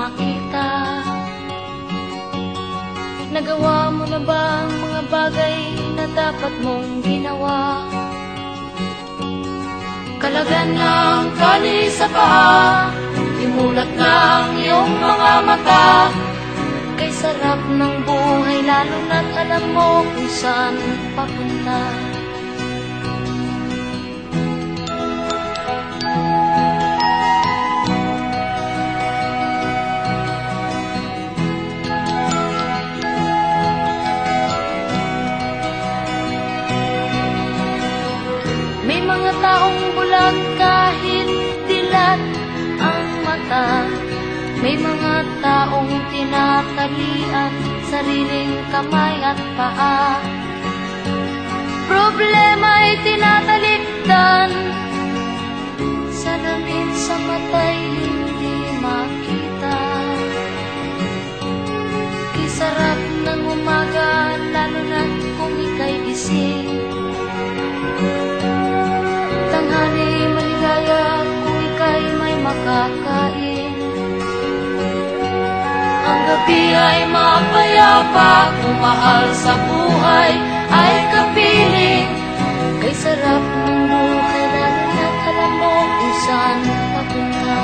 makita. Nagawa mo na ba ang mga bagay na dapat mong ginawa? Kalagan ng tali sa paa, imulat ng iyong mga mata. Kay sarap ng buhay lalo na't alam mo kung saan papunta. May mga taong bulag kahit dilat ang mata. May mga taong tinatalian sariling kamay at paa. Problema'y tinatalikdan, salamin sa mata'y hindi makita. Kisarap ng umaga lalo na't kung ika'y gising. Tanghali maligaya kung ika'y may makakain. Ang gabi ay mapayapa kung mahal sa buhay ay kapiling. Kay sarap ng buhay lalo na't alam mo kung saan papunta.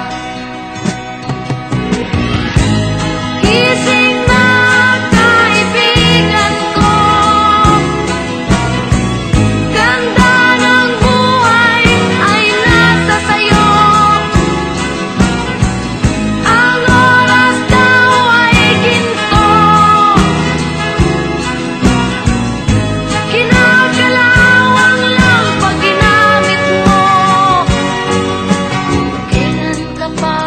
Gising na kaibigan ko, ganda ng buhay ay nasa sayo. Ang oras daw ay ginto, kinakalawang lang pag ginamit mo. Kailan ka pa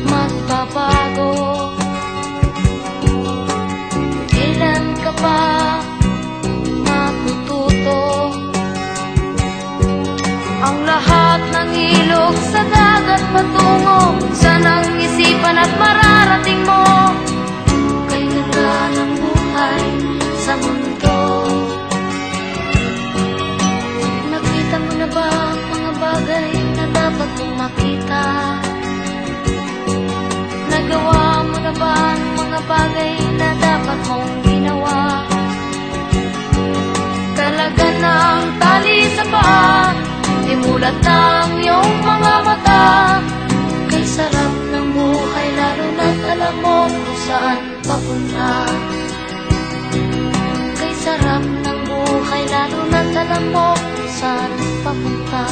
magbabago? Kailan ka pa matututo? Ang lahat ng ilog sa dagat patungo, sanang isipan at mararating mo. Kay ganda ng buhay sa mundo. Nakita mo na ba ang mga bagay na dapat mong makita? Nagawa mo na ba ang mga bagay na dapat mong ginawa? Kalagan ng tali sa paa, imulat ng iyong mga mata. Kay sarap ng buhay lalo na't alam mo kung saan papunta. Kay sarap ng buhay lalo na't alam mo kung saan papunta.